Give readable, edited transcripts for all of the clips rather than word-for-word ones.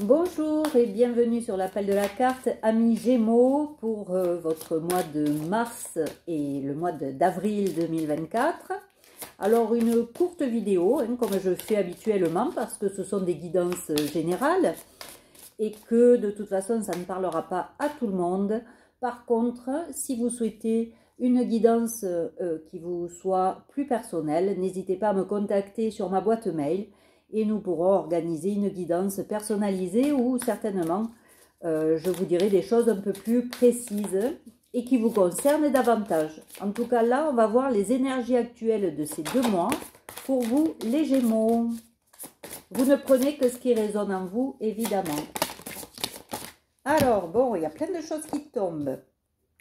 Bonjour et bienvenue sur l'appel de la carte, amis Gémeaux, pour votre mois de mars et le mois d'avril 2024. Alors une courte vidéo, comme je fais habituellement, parce que ce sont des guidances générales et que de toute façon ça ne parlera pas à tout le monde. Par contre, si vous souhaitez une guidance qui vous soit plus personnelle, n'hésitez pas à me contacter sur ma boîte mail. Et nous pourrons organiser une guidance personnalisée où certainement je vous dirai des choses un peu plus précises et qui vous concernent davantage. En tout cas là, on va voir les énergies actuelles de ces 2 mois pour vous les Gémeaux. Vous ne prenez que ce qui résonne en vous, évidemment. Alors bon, il y a plein de choses qui tombent.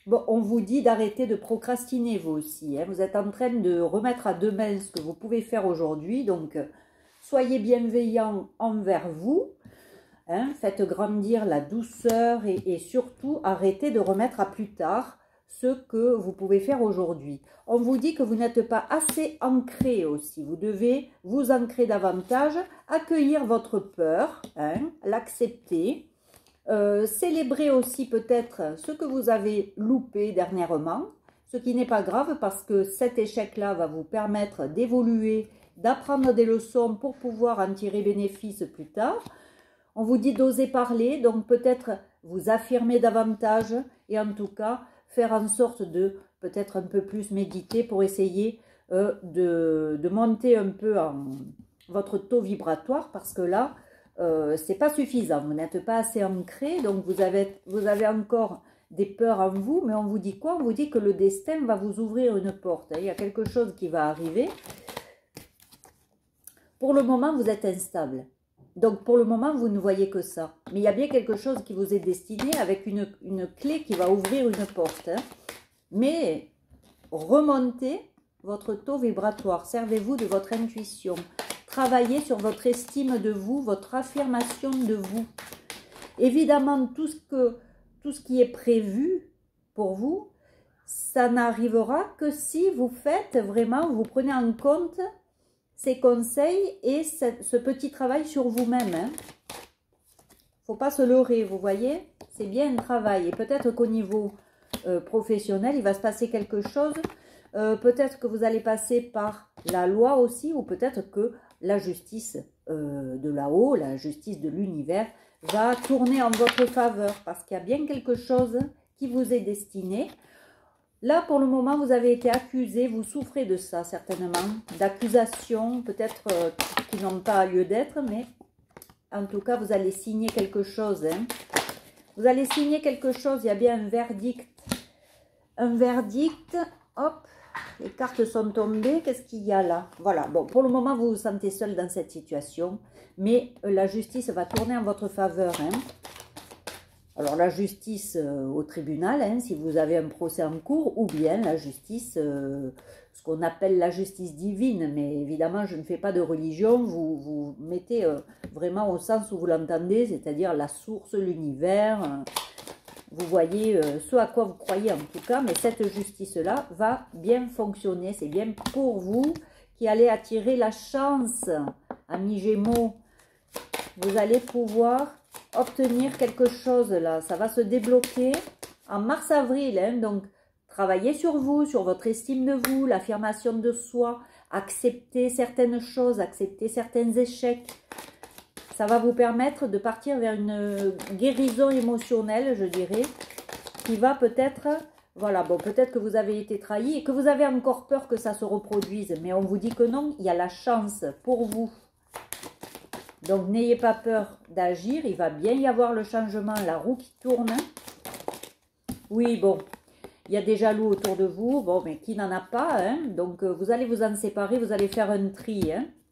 Bon, on vous dit d'arrêter de procrastiner vous aussi. Vous êtes en train de remettre à demain ce que vous pouvez faire aujourd'hui, donc... soyez bienveillants envers vous, faites grandir la douceur et surtout arrêtez de remettre à plus tard ce que vous pouvez faire aujourd'hui. On vous dit que vous n'êtes pas assez ancré aussi, vous devez vous ancrer davantage, accueillir votre peur, l'accepter, célébrer aussi peut-être ce que vous avez loupé dernièrement, ce qui n'est pas grave parce que cet échec-là va vous permettre d'évoluer, d'apprendre des leçons pour pouvoir en tirer bénéfice plus tard. On vous dit d'oser parler, donc peut-être vous affirmer davantage et en tout cas faire en sorte de peut-être un peu plus méditer pour essayer de monter un peu votre taux vibratoire parce que là, c'est pas suffisant, vous n'êtes pas assez ancré, donc vous avez encore des peurs en vous, mais on vous dit quoi? On vous dit que le destin va vous ouvrir une porte, il y a quelque chose qui va arriver. Pour le moment, vous êtes instable. Donc, pour le moment, vous ne voyez que ça. Mais il y a bien quelque chose qui vous est destiné avec une clé qui va ouvrir une porte. Mais remontez votre taux vibratoire. Servez-vous de votre intuition. Travaillez sur votre estime de vous, votre affirmation de vous. Évidemment, tout ce qui est prévu pour vous, ça n'arrivera que si vous faites vraiment, vous prenez en compte ces conseils et ce petit travail sur vous-même. Faut pas se leurrer, vous voyez. C'est bien un travail. Et peut-être qu'au niveau professionnel, il va se passer quelque chose. Peut-être que vous allez passer par la loi aussi, ou peut-être que la justice de là-haut, la justice de l'univers, va tourner en votre faveur. Parce qu'il y a bien quelque chose qui vous est destiné. Là, pour le moment, vous avez été accusé, vous souffrez de ça certainement, d'accusations peut-être qui n'ont pas lieu d'être, mais en tout cas, vous allez signer quelque chose. Vous allez signer quelque chose, il y a bien un verdict. Un verdict, hop, les cartes sont tombées, qu'est-ce qu'il y a là? Voilà, bon, pour le moment, vous vous sentez seul dans cette situation, mais la justice va tourner en votre faveur, Alors, la justice au tribunal, si vous avez un procès en cours, ou bien la justice, ce qu'on appelle la justice divine. Mais évidemment, je ne fais pas de religion, vous mettez vraiment au sens où vous l'entendez, c'est-à-dire la source, l'univers. Vous voyez ce à quoi vous croyez en tout cas, mais cette justice-là va bien fonctionner. C'est bien pour vous qui allez attirer la chance, amis Gémeaux. Vous allez pouvoir obtenir quelque chose là, ça va se débloquer en mars-avril, donc travaillez sur vous, sur votre estime de vous, l'affirmation de soi, accepter certaines choses, accepter certains échecs. Ça va vous permettre de partir vers une guérison émotionnelle, je dirais, qui va peut-être, voilà, bon, peut-être que vous avez été trahi et que vous avez encore peur que ça se reproduise, mais on vous dit que non, il y a la chance pour vous. Donc, n'ayez pas peur d'agir. Il va bien y avoir le changement, la roue qui tourne. Oui, bon, il y a des jaloux autour de vous. Bon, mais qui n'en a pas, Donc, vous allez vous en séparer. Vous allez faire un tri,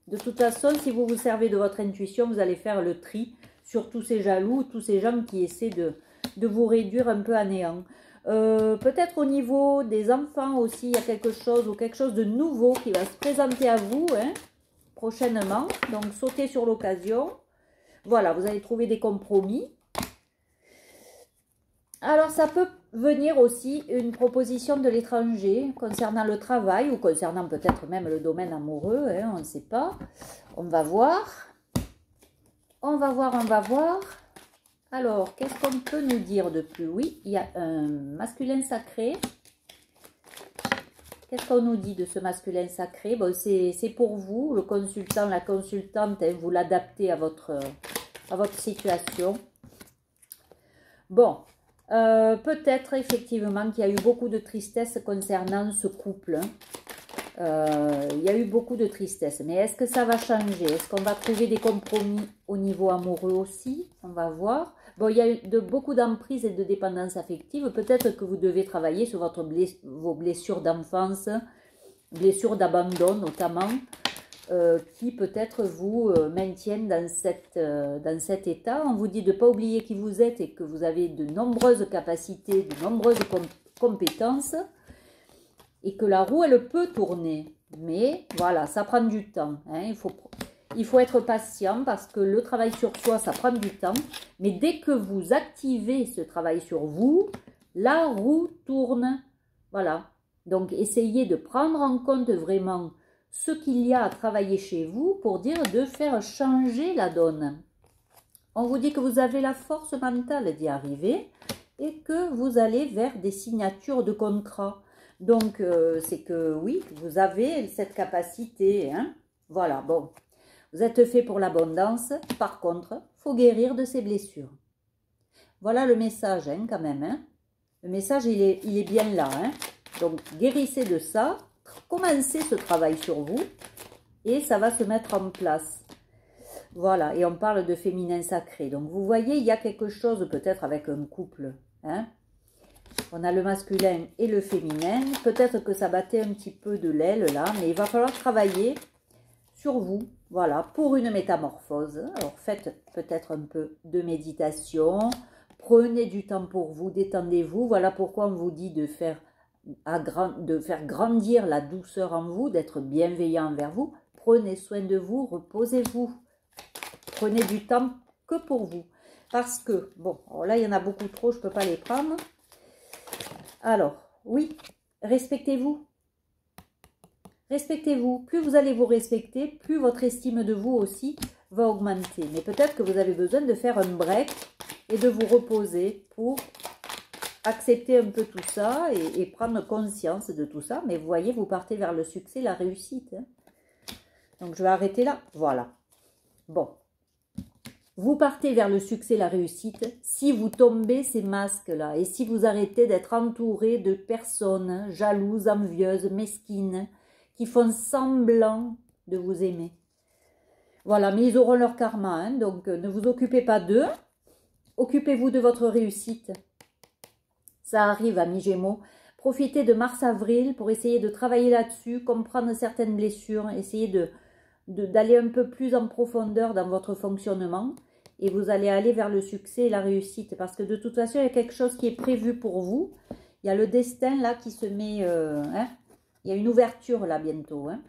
De toute façon, si vous vous servez de votre intuition, vous allez faire le tri sur tous ces jaloux, tous ces gens qui essaient de vous réduire un peu à néant. Peut-être au niveau des enfants aussi, il y a quelque chose ou quelque chose de nouveau qui va se présenter à vous, prochainement, donc sautez sur l'occasion. Voilà, vous allez trouver des compromis. Alors, ça peut venir aussi une proposition de l'étranger concernant le travail ou concernant peut-être même le domaine amoureux, on ne sait pas. On va voir. On va voir, on va voir. Alors, qu'est-ce qu'on peut nous dire de plus? Oui, il y a un masculin sacré. Qu'est-ce qu'on nous dit de ce masculin sacré? Bon, c'est pour vous, le consultant, la consultante, hein, vous l'adaptez à votre situation. Bon, peut-être effectivement qu'il y a eu beaucoup de tristesse concernant ce couple. Il y a eu beaucoup de tristesse. Mais est-ce que ça va changer? Est-ce qu'on va trouver des compromis au niveau amoureux aussi? On va voir. Bon, il y a eu beaucoup d'emprise et de dépendance affective. Peut-être que vous devez travailler sur vos blessures d'enfance, blessures d'abandon notamment, qui peut-être vous maintiennent dans cet état. On vous dit de ne pas oublier qui vous êtes et que vous avez de nombreuses capacités, de nombreuses compétences et que la roue, elle peut tourner. Mais voilà, ça prend du temps. Hein. Il faut être patient parce que le travail sur soi, ça prend du temps. Mais dès que vous activez ce travail sur vous, la roue tourne. Voilà. Donc, essayez de prendre en compte vraiment ce qu'il y a à travailler chez vous pour dire de faire changer la donne. On vous dit que vous avez la force mentale d'y arriver et que vous allez vers des signatures de contrats. Donc, c'est que oui, vous avez cette capacité. Hein. Voilà, bon. Vous êtes fait pour l'abondance. Par contre, il faut guérir de ces blessures. Voilà le message, hein, quand même. Hein. Le message, il est bien là. Hein. Donc, guérissez de ça. Commencez ce travail sur vous. Et ça va se mettre en place. Voilà, et on parle de féminin sacré. Donc, vous voyez, il y a quelque chose peut-être avec un couple. Hein. On a le masculin et le féminin. Peut-être que ça battait un petit peu de l'aile là, mais il va falloir travailler sur vous. Voilà, pour une métamorphose. Alors, faites peut-être un peu de méditation. Prenez du temps pour vous, détendez-vous. Voilà pourquoi on vous dit de faire grandir la douceur en vous, d'être bienveillant envers vous. Prenez soin de vous, reposez-vous. Prenez du temps que pour vous. Parce que, bon, là, il y en a beaucoup trop, je ne peux pas les prendre. Alors, oui, respectez-vous. Respectez-vous. Plus vous allez vous respecter, plus votre estime de vous aussi va augmenter. Mais peut-être que vous avez besoin de faire un break et de vous reposer pour accepter un peu tout ça et prendre conscience de tout ça. Mais vous voyez, vous partez vers le succès, la réussite. Hein. Donc, je vais arrêter là. Voilà. Bon. Vous partez vers le succès, la réussite, si vous tombez ces masques-là et si vous arrêtez d'être entouré de personnes jalouses, envieuses, mesquines, qui font semblant de vous aimer. Voilà, mais ils auront leur karma, hein, donc ne vous occupez pas d'eux, occupez-vous de votre réussite. Ça arrive à mi-gémeaux. Profitez de mars-avril pour essayer de travailler là-dessus, comprendre certaines blessures, essayer d'aller un peu plus en profondeur dans votre fonctionnement. Et vous allez aller vers le succès et la réussite. Parce que de toute façon, il y a quelque chose qui est prévu pour vous. Il y a le destin là qui se met... hein, il y a une ouverture là bientôt. Hein.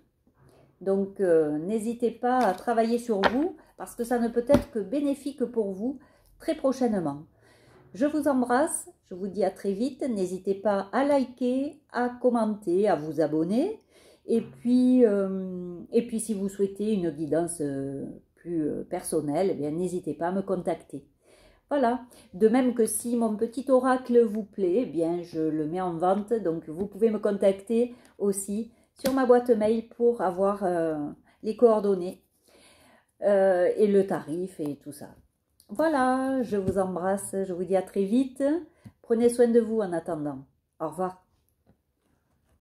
Donc, n'hésitez pas à travailler sur vous. Parce que ça ne peut être que bénéfique pour vous très prochainement. Je vous embrasse. Je vous dis à très vite. N'hésitez pas à liker, à commenter, à vous abonner. Et puis si vous souhaitez une guidance... plus personnel, eh bien n'hésitez pas à me contacter. Voilà, de même que si mon petit oracle vous plaît, eh bien je le mets en vente, donc vous pouvez me contacter aussi sur ma boîte mail pour avoir les coordonnées et le tarif et tout ça. Voilà, je vous embrasse, je vous dis à très vite, prenez soin de vous en attendant. Au revoir.